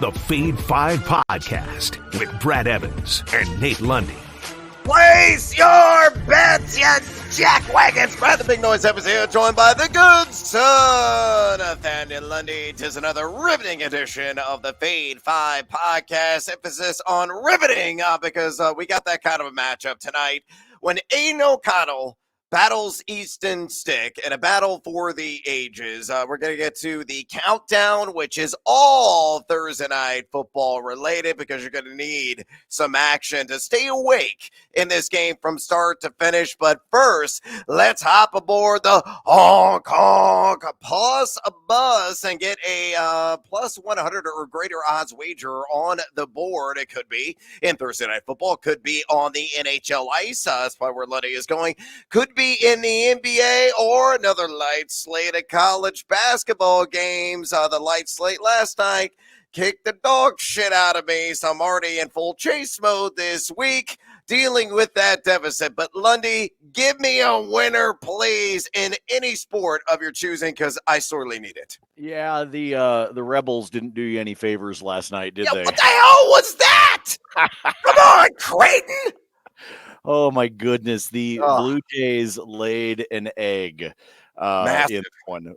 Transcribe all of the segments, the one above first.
It's the Fade 5 Podcast with Brad Evans and Nate Lundy. Place your bets, you jackwagons. Brad the Big Noise Evans here, joined by the good son of Nathaniel Lundy. 'Tis another riveting edition of the Fade 5 Podcast. Emphasis on riveting because we got that kind of a matchup tonight when Aidan battles Easton Stick in a battle for the ages. We're going to get to the countdown, which is all Thursday night football related because you're going to need some action to stay awake in this game from start to finish. But first, let's hop aboard the Honk Honk Plus a Bus and get a plus 100 or greater odds wager on the board. It could be in Thursday night football, could be on the NHL ice. That's probably where Lundy is going. Could be in the NBA or another light slate of college basketball games. The light slate last night kicked the dog shit out of me, so I'm already in full chase mode this week, dealing with that deficit. But Lundy, give me a winner, please, in any sport of your choosing, because I sorely need it. Yeah, the Rebels didn't do you any favors last night, did they? What the hell was that? Come on, Creighton! Oh, my goodness. The Blue Jays laid an egg in one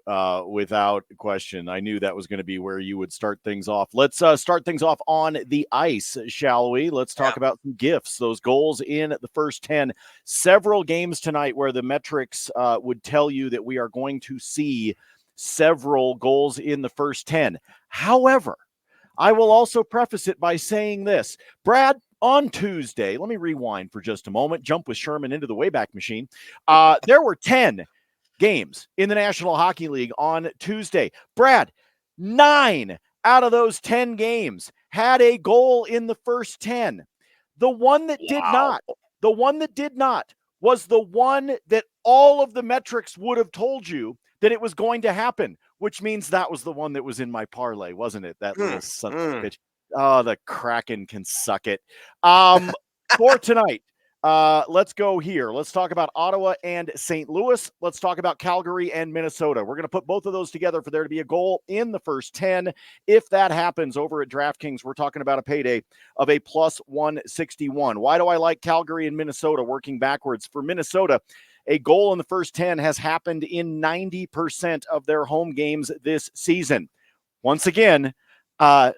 without question. I knew that was going to be where you would start things off. Let's start things off on the ice, shall we? Let's talk about some gifts, those goals in the first 10. Several games tonight where the metrics would tell you that we are going to see several goals in the first 10. However, I will also preface it by saying this. Brad, on Tuesday, let me rewind for just a moment, jump with Sherman into the Wayback Machine. There were 10 games in the National Hockey League on Tuesday. Brad, 9 out of those 10 games had a goal in the first 10. The one that did not was the one that all of the metrics would have told you that it was going to happen, which means that was the one that was in my parlay, wasn't it? That little son of a bitch. Oh, the Kraken can suck it. For tonight, let's go here. Let's talk about Ottawa and St. Louis. Let's talk about Calgary and Minnesota. We're going to put both of those together for there to be a goal in the first 10. If that happens over at DraftKings, we're talking about a payday of a plus 161. Why do I like Calgary and Minnesota working backwards? For Minnesota, a goal in the first 10 has happened in 90% of their home games this season. Once again, for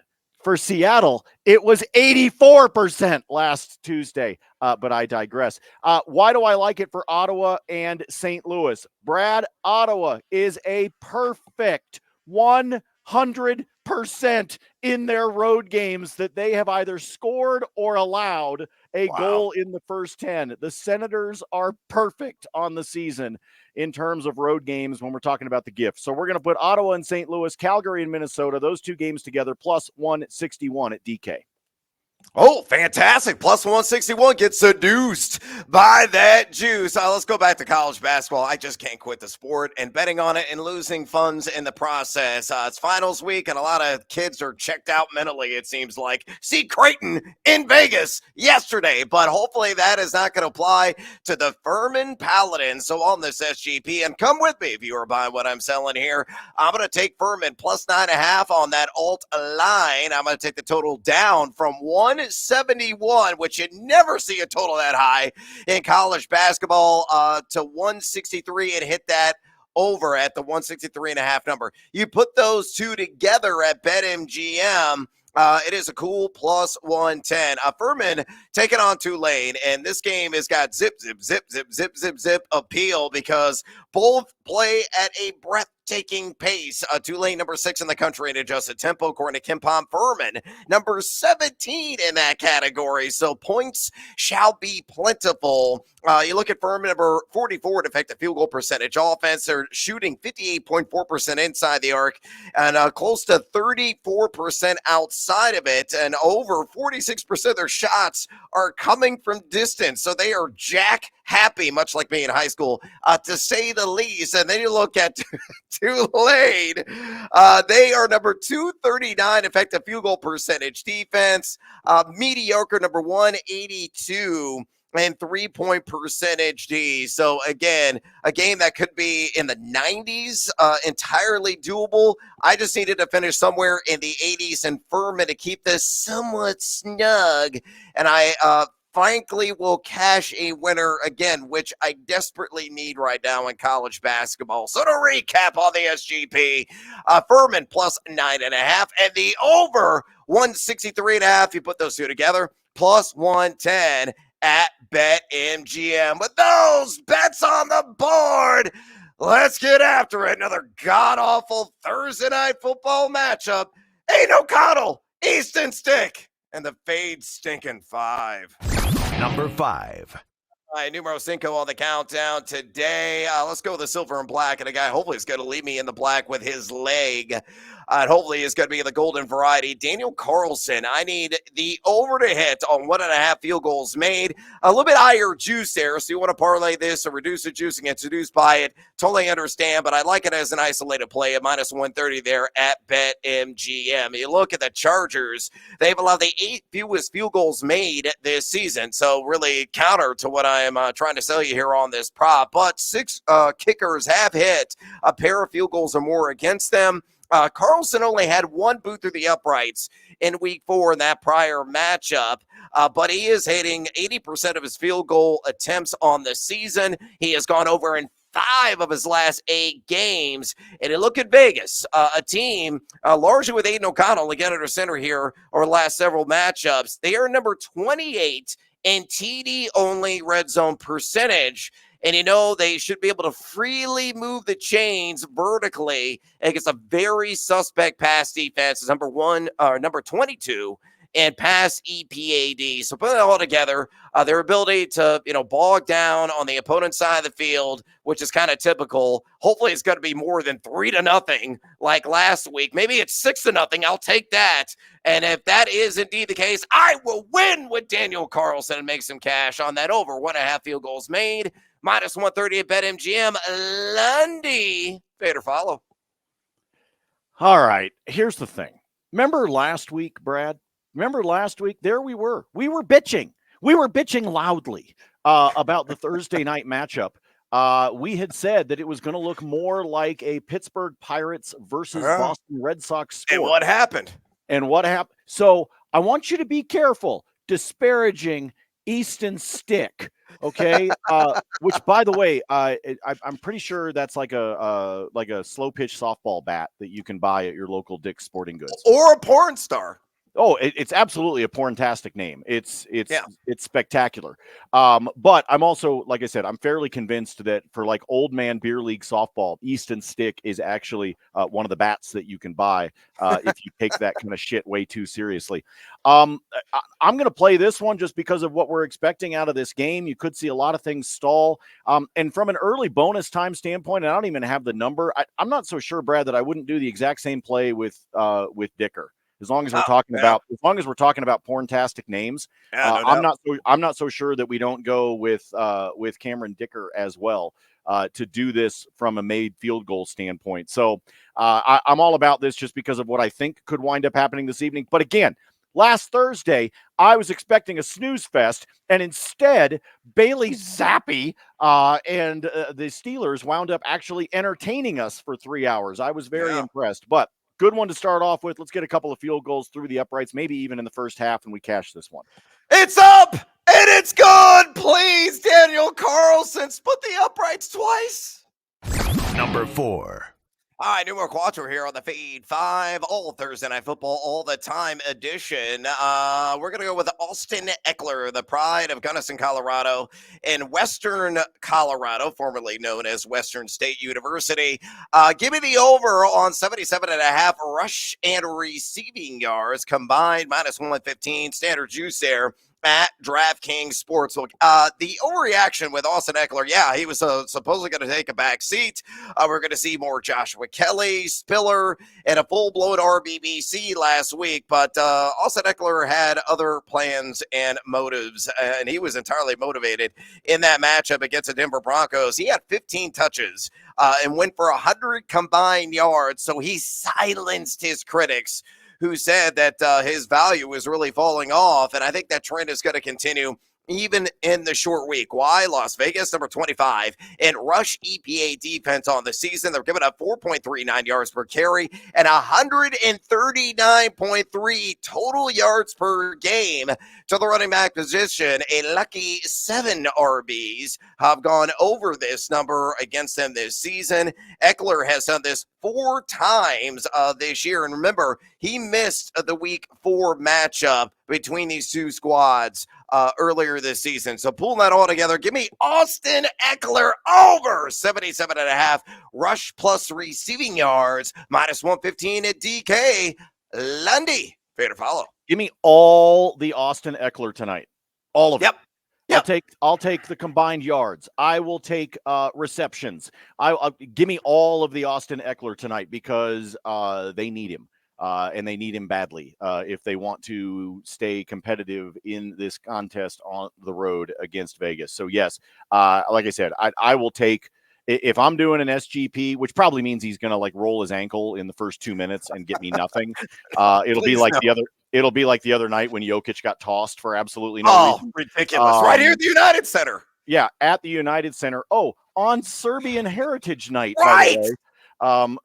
Seattle, it was 84% last Tuesday, but I digress. Why do I like it for Ottawa and St. Louis? Brad, Ottawa is a perfect 100% in their road games that they have either scored or allowed a goal in the first 10. The Senators are perfect on the season in terms of road games when we're talking about the gift. So we're going to put Ottawa and St. Louis, Calgary and Minnesota, those two games together, plus 161 at DK. Oh, fantastic. Plus 161. Get seduced by that juice. Let's go back to college basketball. I just can't quit the sport and betting on it and losing funds in the process. It's finals week, and a lot of kids are checked out mentally, it seems like. See Creighton in Vegas yesterday, but hopefully that is not going to apply to the Furman Paladins. So on this SGP, and come with me if you are buying what I'm selling here. I'm going to take Furman plus 9.5 on that alt line. I'm going to take the total down from 171, which you never see a total that high in college basketball, to 163 and hit that over at the 163.5 number. You put those two together at BetMGM, it is a cool plus 110. Furman taking on Tulane, and this game has got zip appeal because both play at a breathtaking pace. Tulane, number 6 in the country in adjusted tempo, according to KenPom. Furman, number 17 in that category. So points shall be plentiful. You look at Furman, number 44 in effective field goal percentage offense. They're shooting 58.4% inside the arc and close to 34% outside of it. And over 46% of their shots are coming from distance. So they are jack happy, much like me in high school, to say the least. And then you look at Tulane. They are number 239 effective field goal percentage defense. Mediocre, number 182 and 3-point percentage D. So again, a game that could be in the 90s, entirely doable. I just needed to finish somewhere in the 80s and Furman to keep this somewhat snug. And I frankly will cash a winner again, which I desperately need right now in college basketball. So to recap on the SGP, Furman plus 9.5 and the over 163.5. You put those two together, plus 110 at BetMGM. With those bets on the board, let's get after it. Another god-awful Thursday night football matchup. Aidan O'Connell, Easton Stick, and the Fade Stinking 5. Number 5. All right, numero cinco on the countdown today. Let's go with the silver and black. And a guy hopefully is going to lead me in the black with his leg. And hopefully is going to be the golden variety. Daniel Carlson. I need the over to hit on 1.5 field goals made. A little bit higher juice there. So you want to parlay this or reduce the juice and get seduced by it. Totally understand. But I like it as an isolated play at minus 130 there at BetMGM. You look at the Chargers. They've allowed the 8th fewest field goals made this season. So really counter to what I'm trying to sell you here on this prop. But 6 kickers have hit a pair of field goals or more against them. Carlson only had 1 boot through the uprights in week 4 in that prior matchup, but he is hitting 80% of his field goal attempts on the season. He has gone over in 5 of his last 8 games. And you look at Vegas, a team largely with Aidan O'Connell, again under center here, over the last several matchups. They are number 28 in TD-only red zone percentage. And you know they should be able to freely move the chains vertically against a very suspect pass defense. It's number 22 and pass EPAD. So put it all together, their ability to, bog down on the opponent's side of the field, which is kind of typical. Hopefully it's going to be more than 3-0 like last week. Maybe it's 6-0. I'll take that. And if that is indeed the case, I will win with Daniel Carlson and make some cash on that over 1.5 field goals made. Minus 130 at BetMGM. Lundy, fade or follow. All right, here's the thing. Remember last week, Brad? Remember last week? There we were. We were bitching. We were bitching loudly about the Thursday night matchup. We had said that it was going to look more like a Pittsburgh Pirates versus Boston Red Sox score. And what happened? So I want you to be careful disparaging Easton Stick, okay? Which, by the way, I'm pretty sure that's like a slow pitch softball bat that you can buy at your local Dick's Sporting Goods, or a porn star. Oh, it's absolutely a porntastic name. It's spectacular. But I'm also, like I said, I'm fairly convinced that for like old man beer league softball, Easton Stick is actually one of the bats that you can buy if you take that kind of shit way too seriously. I'm going to play this one just because of what we're expecting out of this game. You could see a lot of things stall. And from an early bonus time standpoint, I don't even have the number. I'm not so sure, Brad, that I wouldn't do the exact same play with Dicker. As long as we're talking about porntastic names, I'm not so sure that we don't go with Cameron Dicker as well to do this from a made field goal standpoint. So I'm all about this just because of what I think could wind up happening this evening. But again, last Thursday, I was expecting a snooze fest, and instead, Bailey Zappi and the Steelers wound up actually entertaining us for 3 hours. I was very impressed, but good one to start off with. Let's get a couple of field goals through the uprights, maybe even in the first half, and we cash this one. It's up, and it's good. Please, Daniel Carlson, split the uprights twice. Number 4. All right, numero cuatro here on the Fade 5, all Thursday Night Football, all the time edition. We're going to go with Austin Eckler, the pride of Gunnison, Colorado, in Western Colorado, formerly known as Western State University. Give me the over on 77.5 rush and receiving yards combined, minus 115, standard juice there at DraftKings Sportsbook. The overreaction with Austin Eckler, he was supposedly going to take a back seat. We're going to see more Joshua Kelly, Spiller, and a full-blown RBBC last week, but Austin Eckler had other plans and motives, and he was entirely motivated in that matchup against the Denver Broncos. He had 15 touches and went for 100 combined yards, so he silenced his critics who said that his value is really falling off. And I think that trend is going to continue even in the short week. Why? Las Vegas, number 25 in rush EPA defense on the season. They're giving up 4.39 yards per carry and 139.3 total yards per game to the running back position. A lucky 7 RBs have gone over this number against them this season. Eckler has done this 4 times this year. And remember, he missed the week 4 matchup between these two squads earlier this season. So pulling that all together, give me Austin Eckler over 77.5 rush plus receiving yards, minus 115 at DK. Lundy, fair to follow. Give me all the Austin Eckler tonight. All of it. Yep. I'll take the combined yards. I will take receptions. I'll give me all of the Austin Eckler tonight because they need him. And they need him badly if they want to stay competitive in this contest on the road against Vegas. So, yes, like I said, I will take – if I'm doing an SGP, which probably means he's going to, like, roll his ankle in the first 2 minutes and get me nothing, it'll be like the other night when Jokic got tossed for absolutely no reason. Ridiculous. Right here at the United Center. Yeah, at the United Center. Oh, on Serbian Heritage Night, right. By the way. Oh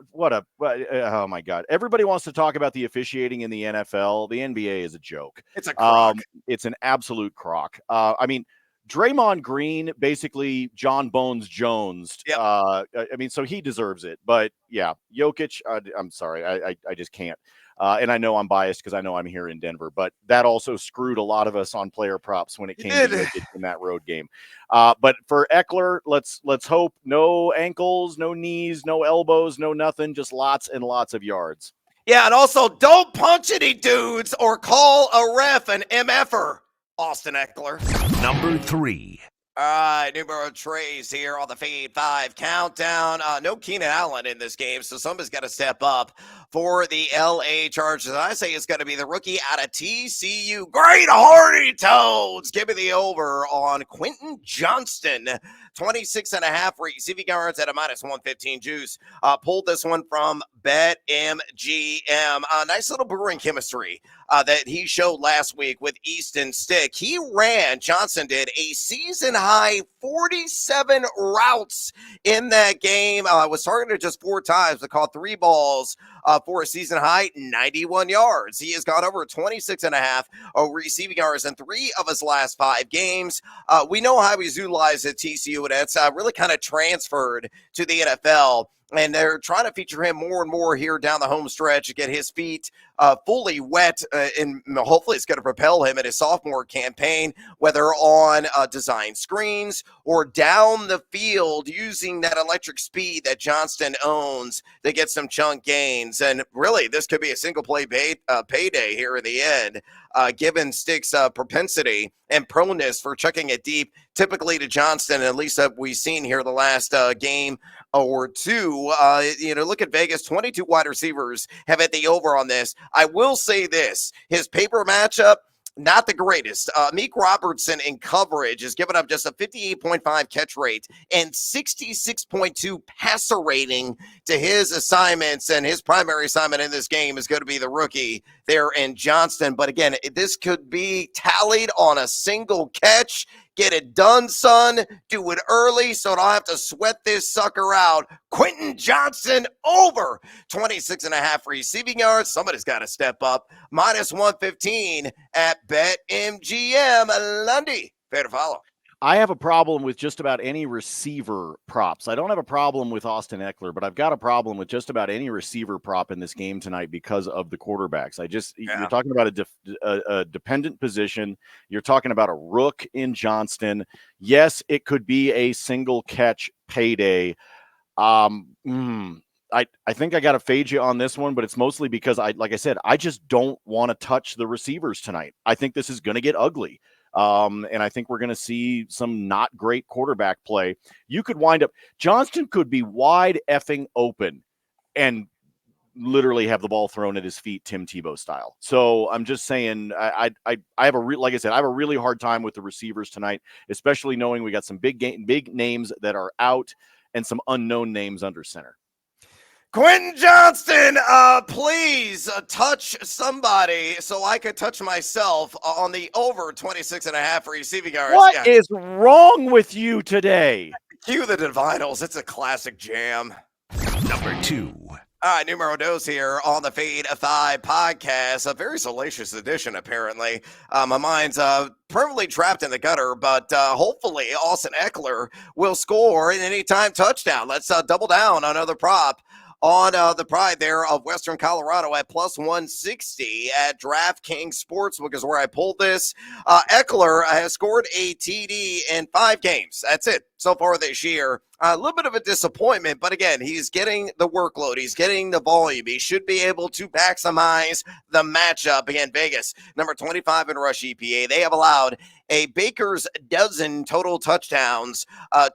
my God. Everybody wants to talk about the officiating in the NFL. The NBA is a joke. It's a crock. It's an absolute crock. I mean, Draymond Green basically John Bones Jones. Yep. So he deserves it. But yeah, Jokic, I'm sorry. I just can't. And I know I'm biased because I know I'm here in Denver, but that also screwed a lot of us on player props when it came to Jokic in that road game. But for Eckler, let's hope no ankles, no knees, no elbows, no nothing, just lots and lots of yards. Yeah, and also don't punch any dudes or call a ref an MFer, Austin Eckler. Number 3. All right, numero tres here on the Fade 5 countdown. No Keenan Allen in this game, so somebody's got to step up for the LA Chargers. I say it's going to be the rookie out of TCU. Great Hardy Toads. Give me the over on Quentin Johnston. 26.5 receiving yards at a minus 115 juice. Pulled this one from BetMGM. Nice little brewing chemistry that he showed last week with Easton Stick. Johnson did a season high 47 routes in that game. Was targeted just 4 times, but caught 3 balls for a season high 91 yards. He has gone over 26.5 receiving yards in 3 of his last 5 games. We know how he's utilized at TCU, and it's really kind of transferred to the NFL. And they're trying to feature him more and more here down the home stretch to get his feet fully wet. And hopefully it's going to propel him in his sophomore campaign, whether on design screens or down the field using that electric speed that Johnston owns to get some chunk gains. And really, this could be a single play payday here in the end, given Stick's propensity and proneness for chucking it deep, typically to Johnston, at least that we've seen here the last game or 2. Look at Vegas. 22 wide receivers have hit the over on this. I will say this: his paper matchup, not the greatest. Meek Robertson in coverage is giving up just a 58.5 catch rate and 66.2 passer rating to his assignments. And his primary assignment in this game is going to be the rookie there in Johnston. But again, this could be tallied on a single catch. Get it done, son. Do it early so I don't have to sweat this sucker out. Quentin Johnston over 26.5 receiving yards. Somebody's got to step up. Minus 115 at BetMGM. Lundy, fair to follow. I have a problem with just about any receiver props. I don't have a problem with Austin Eckler, but I've got a problem with just about any receiver prop in this game tonight because of the quarterbacks. You're talking about a dependent position. You're talking about a rook in Johnston. Yes, it could be a single catch payday. I think I got to fade you on this one, but it's mostly because like I said, I just don't want to touch the receivers tonight. I think this is going to get ugly. And I think we're going to see some not great quarterback play. You could wind up, Johnston could be wide effing open and literally have the ball thrown at his feet, Tim Tebow style. So I'm just saying, I have like I said, I have a really hard time with the receivers tonight, especially knowing we got some big names that are out and some unknown names under center. Quentin Johnston, please touch somebody so I could touch myself on the over 26.5 receiving yards. What is wrong with you today? Cue the Divinals. It's a classic jam. Number 2. All right, numero dos here on the Fade 5 podcast. A very salacious edition, apparently. My mind's permanently trapped in the gutter, but hopefully Austin Eckler will score an anytime touchdown. Let's double down on another prop on the pride there of Western Colorado at plus 160 at DraftKings Sportsbook is where I pulled this. Eckler has scored a TD in 5 games. That's it so far this year. A little bit of a disappointment, but again, he's getting the workload. He's getting the volume. He should be able to maximize the matchup. Again, Vegas, number 25 in rush EPA. They have allowed a baker's dozen total touchdowns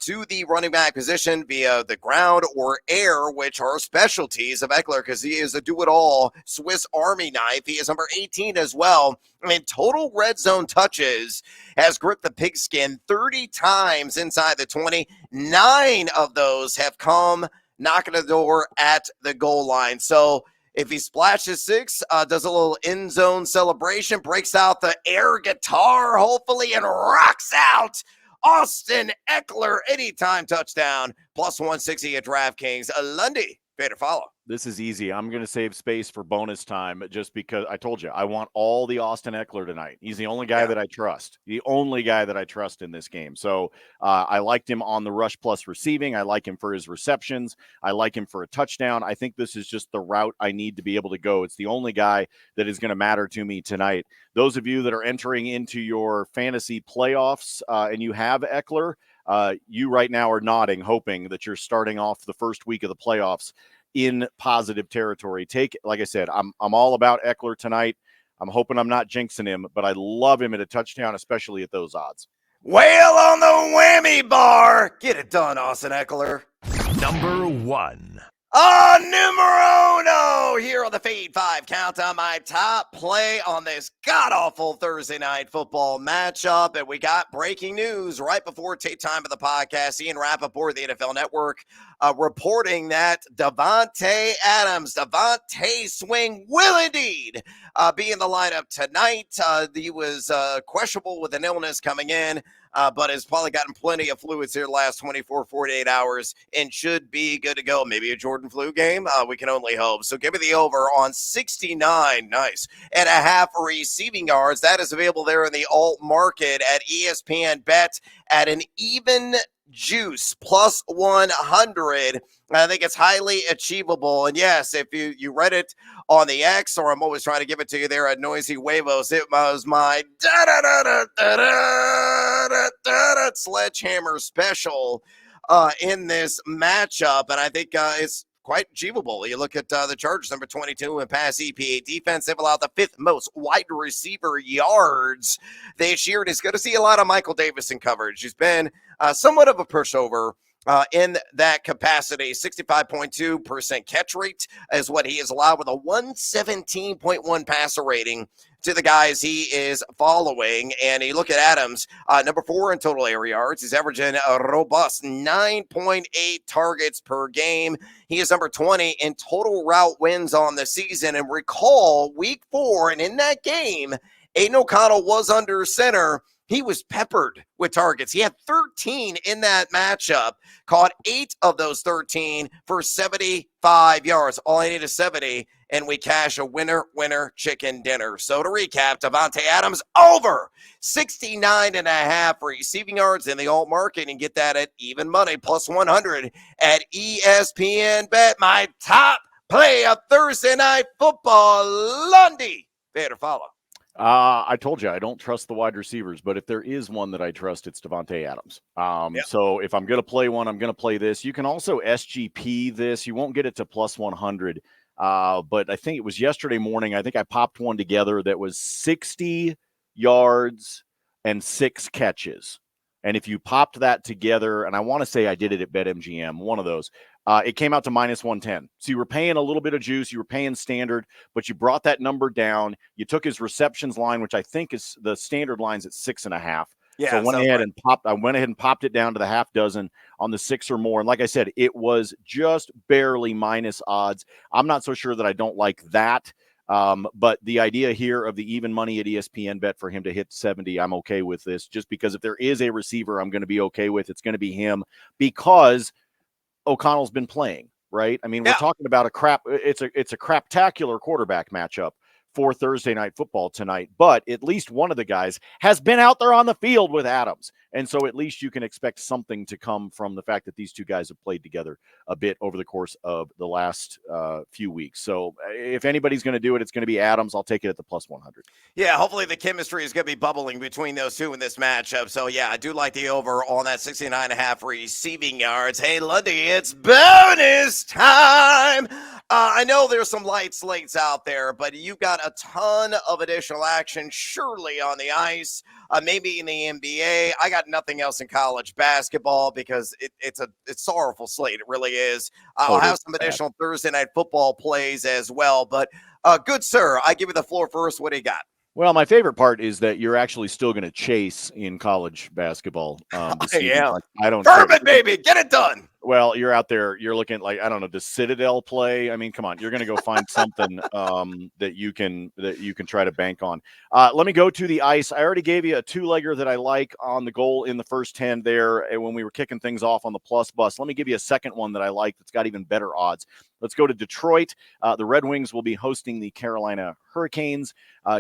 to the running back position via the ground or air, which are specialties of Eckler because he is a do-it-all Swiss Army knife. He is number 18 as well. I mean, total red zone touches has gripped the pigskin 30 times inside the 20. 9 of those have come knocking the door at the goal line. So if he splashes 6, does a little end zone celebration, breaks out the air guitar, hopefully, and rocks out Austin Eckler anytime touchdown, plus 160 at DraftKings. Lundy, better follow. This is easy. I'm going to save space for bonus time just because I told you I want all the Austin Eckler tonight. He's the only guy that I trust. The only guy that I trust in this game. So I liked him on the rush plus receiving. I like him for his receptions. I like him for a touchdown. I think this is just the route I need to be able to go. It's the only guy that is going to matter to me tonight. Those of you that are entering into your fantasy playoffs and you have Eckler, you right now are nodding, hoping that you're starting off the first week of the playoffs in positive territory. Like I said, I'm all about Eckler tonight. I'm hoping I'm not jinxing him, but I love him at a touchdown, especially at those odds. Whale on the whammy bar. Get it done, Austin Eckler. Number 1. Numero uno here on the Fade 5 countdown. My top play on this god-awful Thursday night football matchup. And we got breaking news right before tape time of the podcast. Ian Rappaport of the NFL Network reporting that Davante Adams, Davante Swing, will indeed be in the lineup tonight. He was questionable with an illness coming in. But has probably gotten plenty of fluids here the last 24, 48 hours and should be good to go. Maybe a Jordan flu game. We can only hope. So give me the over on 69. Nice. And a half receiving yards. That is available there in the alt market at ESPN Bet at an even juice plus 100. I think it's highly achievable. And yes, if you read it on the X, or I'm always trying to give it to you there at TeamHuevos, it was my sledgehammer special in this matchup. And I think it's quite achievable. You look at the Chargers, number 22 in pass EPA defense. They've allowed the 5th most wide receiver yards this year. And it's good to see a lot of Michael Davis in coverage. He's been somewhat of a pushover in that capacity. 65.2% catch rate is what he is allowed with a 117.1 passer rating to the guys he is following. And you look at Adams, number 4 in total air yards. He's averaging a robust 9.8 targets per game. He is number 20 in total route wins on the season. And recall week 4, and in that game, Aidan O'Connell was under center. He was peppered with targets. He had 13 in that matchup, caught 8 of those 13 for 75 yards. All I need is 70, and we cash a winner chicken dinner. So to recap, Davante Adams over 69.5 receiving yards in the alt market, and get that at even money plus 100 at ESPN Bet. My top play of Thursday night football. Lundy, better follow. I told you I don't trust the wide receivers, but if there is one that I trust, it's Davante Adams. So if I'm going to play one, I'm going to play this. You can also SGP this. You won't get it to plus 100, but I think it was yesterday morning. I think I popped one together that was 60 yards and 6 catches. And if you popped that together, and I want to say I did it at BetMGM, one of those, it came out to minus 110. So you were paying a little bit of juice. You were paying standard, but you brought that number down. You took his receptions line, which I think is the standard line's at 6.5. Yeah, so I went ahead and popped it down to the half dozen on the 6 or more. And like I said, it was just barely minus odds. I'm not so sure that I don't like that. But the idea here of the even money at ESPN bet for him to hit 70, I'm okay with this, just because if there is a receiver I'm going to be okay with, it's going to be him, because O'Connell's been playing, right? I mean, we're talking about it's a craptacular quarterback matchup for Thursday night football tonight, but at least one of the guys has been out there on the field with Adams. And so at least you can expect something to come from the fact that these two guys have played together a bit over the course of the last few weeks. So if anybody's going to do it, it's going to be Adams. I'll take it at the plus 100. Yeah, hopefully the chemistry is going to be bubbling between those two in this matchup. So, yeah, I do like the over on that 69.5 receiving yards. Hey, Lundy, it's bonus time. I know there's some light slates out there, but you got a ton of additional action surely on the ice, maybe in the NBA. I got nothing else in college basketball because it's a sorrowful slate. It really is. I'll have some additional Thursday night football plays as well. But, good sir, I give you the floor first. What do you got? Well, my favorite part is that you're actually still going to chase in college basketball. Yeah. Like, I don't. Bourbon, baby, get it done. Well, you're out there, you're looking like, I don't know, the Citadel play. I mean, come on, you're going to go find something that you can try to bank on. Let me go to the ice. I already gave you a 2-legger that I like on the goal in the first 10 there, and when we were kicking things off on the plus bus. Let me give you a second one that I like that's got even better odds. Let's go to Detroit. The Red Wings will be hosting the Carolina Hurricanes.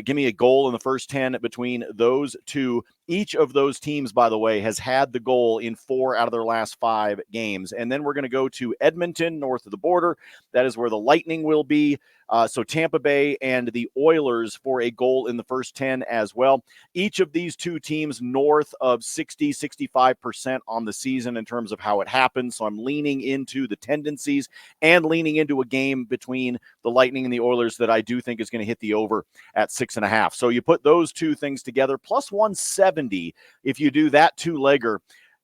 Give me a goal in the first 10 between those two. Each of those teams, by the way, has had the goal in 4 out of their last 5 games. And then we're going to go to Edmonton, north of the border. That is where the Lightning will be. So Tampa Bay and the Oilers for a goal in the first 10 as well. Each of these two teams north of 60-65% on the season in terms of how it happens. So I'm leaning into the tendencies and leaning into a game between the Lightning and the Oilers that I do think is going to hit the over at 6.5. So you put those two things together, plus 170 if you do that 2-legger.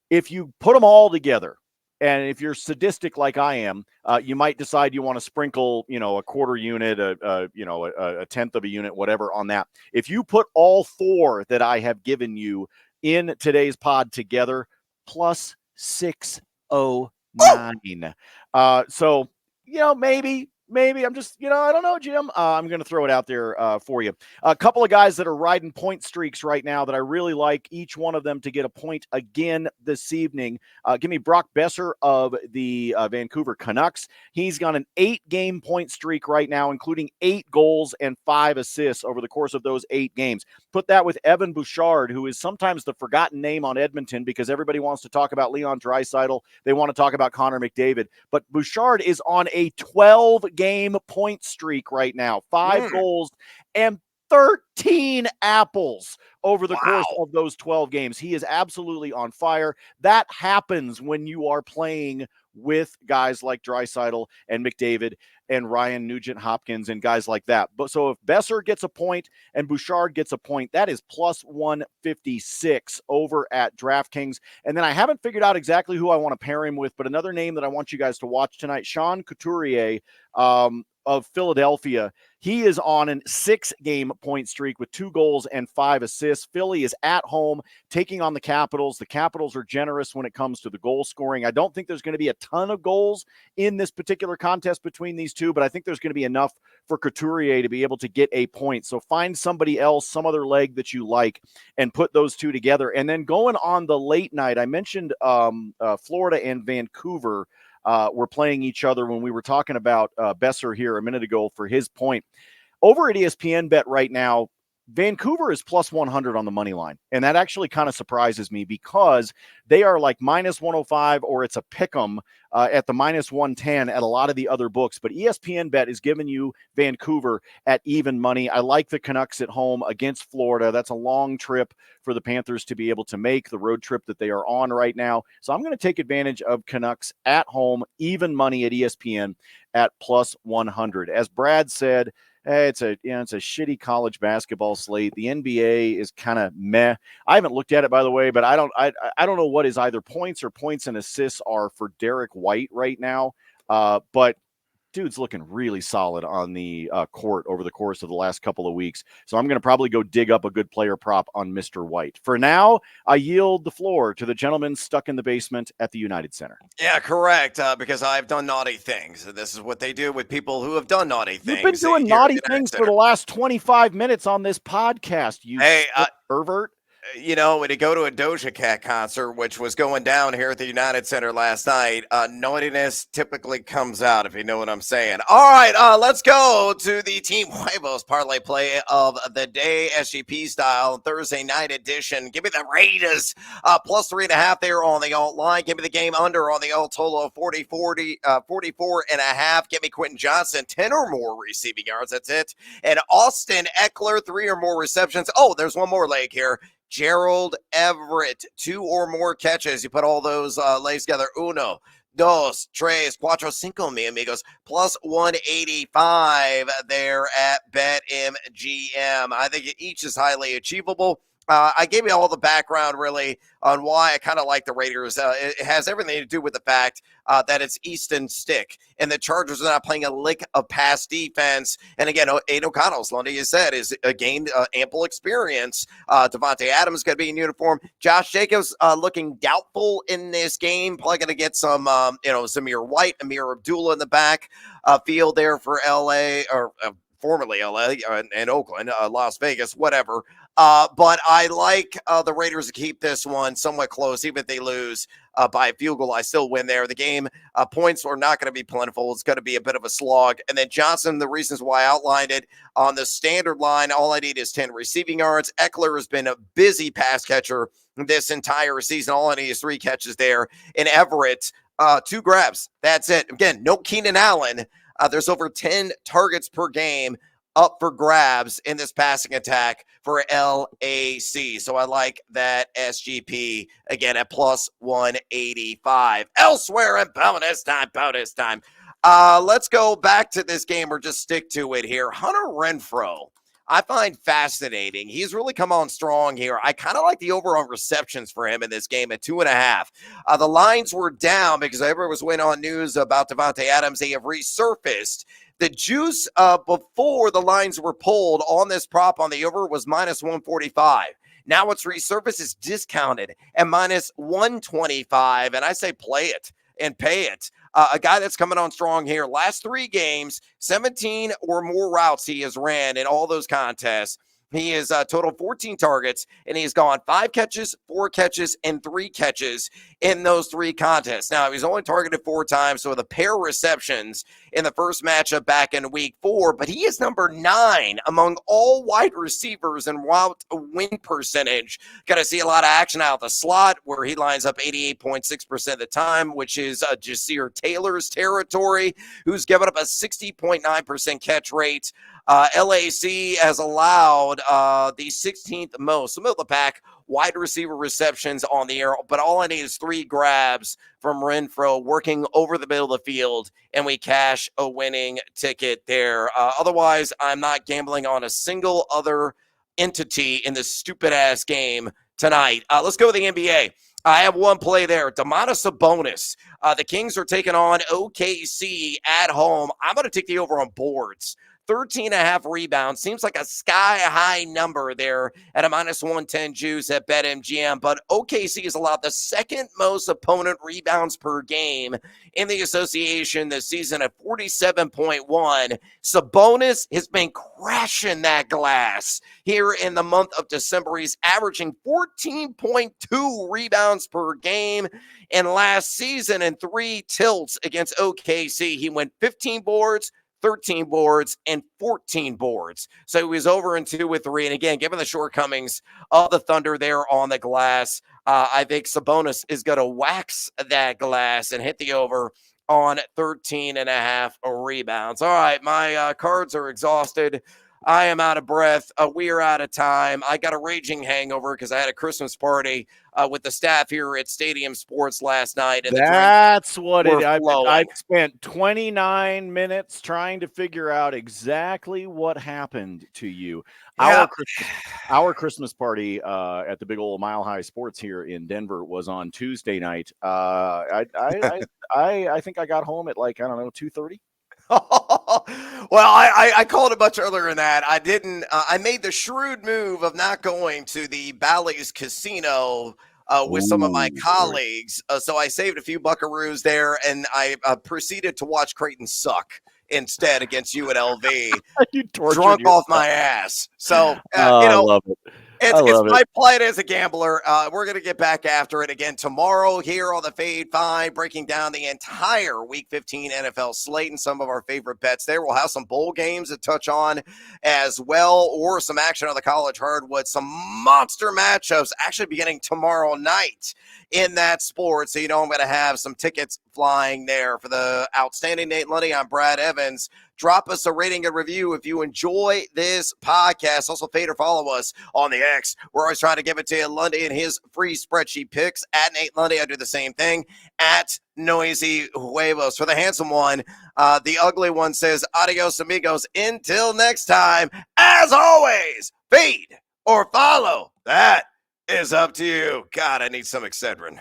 If you put them all together, and if you're sadistic like I am, you might decide you want to sprinkle, a quarter unit, a tenth of a unit, whatever on that. If you put all 4 that I have given you in today's pod together, plus 609. So, maybe I'm just, I don't know, Jim. I'm going to throw it out there for you. A couple of guys that are riding point streaks right now that I really like, each one of them to get a point again this evening. Give me Brock Besser of the Vancouver Canucks. He's got an 8-game point streak right now, including 8 goals and 5 assists over the course of those 8 games. Put that with Evan Bouchard, who is sometimes the forgotten name on Edmonton because everybody wants to talk about Leon Draisaitl. They want to talk about Connor McDavid. But Bouchard is on a 12-game point streak right now. 5 goals and 13 apples over the course of those 12 games. He is absolutely on fire. That happens when you are playing with guys like Draisaitl and McDavid and Ryan Nugent-Hopkins and guys like that. But so if Besser gets a point and Bouchard gets a point, that is plus 156 over at DraftKings. And then I haven't figured out exactly who I want to pair him with, but another name that I want you guys to watch tonight, Sean Couturier, of Philadelphia. He is on a 6-game point streak with 2 goals and 5 assists. Philly is at home taking on the Capitals. The Capitals are generous when it comes to the goal scoring. I don't think there's going to be a ton of goals in this particular contest between these two, but I think there's going to be enough for Couturier to be able to get a point. So find somebody else, some other leg that you like, and put those two together. And then going on the late night, I mentioned Florida and Vancouver were playing each other when we were talking about Besser here a minute ago for his point. Over at ESPN Bet right now, Vancouver is plus 100 on the money line. And that actually kind of surprises me because they are like minus 105 or it's a pick 'em at the minus 110 at a lot of the other books. But ESPN Bet is giving you Vancouver at even money. I like the Canucks at home against Florida. That's a long trip for the Panthers to be able to make, the road trip that they are on right now. So I'm going to take advantage of Canucks at home, even money at ESPN at plus 100. As Brad said, it's a shitty college basketball slate. The NBA is kind of meh. I haven't looked at it, by the way, but I don't know what his either points or points and assists are for Derek White right now. But dude's looking really solid on the court over the course of the last couple of weeks. So I'm going to probably go dig up a good player prop on Mr. White. For now, I yield the floor to the gentleman stuck in the basement at the United Center. Yeah, correct. Because I've done naughty things. This is what they do with people who have done naughty things. You've been doing naughty things for the last 25 minutes on this podcast, you pervert. You know, when you go to a Doja Cat concert, which was going down here at the United Center last night, naughtiness typically comes out, if you know what I'm saying. All right, let's go to the TeamHuevos parlay play of the day, SGP style, Thursday night edition. Give me the Raiders, plus 3.5 there on the alt line. Give me the game under on the alt total of 44.5. Give me Quentin Johnson, 10 or more receiving yards. That's it. And Austin Eckler, 3 or more receptions. Oh, there's one more leg here. Gerald Everett, 2 or more catches. You put all those legs together. 1, 2, 3, 4, 5, mi amigos. Plus 185 there at BetMGM. I think each is highly achievable. I gave you all the background, really, on why I kind of like the Raiders. It has everything to do with the fact that it's Easton stick, and the Chargers are not playing a lick of pass defense. And again, Aidan O'Connell's, Lundy, you said, is gained ample experience. Devontae Adams going to be in uniform. Josh Jacobs looking doubtful in this game. Probably going to get some, Zamir White, Amir Abdullah in the back field there for L.A. or formerly LA and Oakland, Las Vegas, whatever. But I like the Raiders to keep this one somewhat close, even if they lose by a field goal. I still win there. The game points are not going to be plentiful. It's going to be a bit of a slog. And then Johnson, the reasons why I outlined it on the standard line, all I need is 10 receiving yards. Eckler has been a busy pass catcher this entire season. All I need is 3 catches there. And Everett, 2 grabs. That's it. Again, no Keenan Allen. There's over 10 targets per game up for grabs in this passing attack for LAC. So I like that SGP again at plus 185. Elsewhere in bonus time. Let's go back to this game or just stick to it here. Hunter Renfrow, I find fascinating. He's really come on strong here. I kind of like the over on receptions for him in this game at 2.5. The lines were down because everyone was waiting on news about Devontae Adams. They have resurfaced. The juice before the lines were pulled on this prop on the over was minus 145. Now it's resurfaced, it's discounted at minus 125. And I say play it and pay it. A guy that's coming on strong here. Last 3 games, 17 or more routes he has ran in all those contests. He is total 14 targets, and he's gone 5 catches, 4 catches, and 3 catches in those 3 contests. Now, he's only targeted 4 times, so with a pair of receptions in the first matchup back in week 4, but he is number 9 among all wide receivers in route win percentage. Got to see a lot of action out of the slot where he lines up 88.6% of the time, which is Jasir Taylor's territory, who's given up a 60.9% catch rate. LAC has allowed the 16th most, middle of the pack, wide receiver receptions on the air, but all I need is 3 grabs from Renfrow working over the middle of the field, and we cash a winning ticket there. Otherwise, I'm not gambling on a single other entity in this stupid-ass game tonight. Let's go to the NBA. I have one play there. Domantas Sabonis. The Kings are taking on OKC at home. I'm going to take the over on boards. 13.5 rebounds. Seems like a sky-high number there at a minus 110 juice at BetMGM. But OKC has allowed the second most opponent rebounds per game in the association this season at 47.1. Sabonis has been crashing that glass here in the month of December. He's averaging 14.2 rebounds per game. And last season in 3 tilts against OKC, he went 15 boards, 13 boards, and 14 boards. So he was over in 2 with 3. And again, given the shortcomings of the Thunder there on the glass, I think Sabonis is going to wax that glass and hit the over on 13.5 rebounds. All right, my cards are exhausted. I am out of breath. We are out of time. I got a raging hangover because I had a Christmas party with the staff here at Stadium Sports last night. And that's what it is. I spent 29 minutes trying to figure out exactly what happened to you. Yeah. Our Christmas party at the big old Mile High Sports here in Denver was on Tuesday night. I think I got home at 2:30. Well, I called it much earlier than that. I didn't. I made the shrewd move of not going to the Bally's Casino with some of my colleagues. So I saved a few buckaroos there, and I proceeded to watch Creighton suck instead against UNLV. You drunk off my ass. So, I love it. It's my plight as a gambler. We're going to get back after it again tomorrow here on the Fade 5, breaking down the entire Week 15 NFL slate and some of our favorite bets there. We'll have some bowl games to touch on as well, or some action on the college hardwood, some monster matchups actually beginning tomorrow night in that sport. So, I'm going to have some tickets flying there. For the outstanding Nate Lundy, I'm Brad Evans. Drop us a rating and review if you enjoy this podcast. Also, fade or follow us on the X. We're always trying to give it to you. Lundy and his free spreadsheet picks. At Nate Lundy, I do the same thing. At Noisy Huevos. For the handsome one, the ugly one says, adios, amigos. Until next time, as always, fade or follow. That is up to you. God, I need some Excedrin.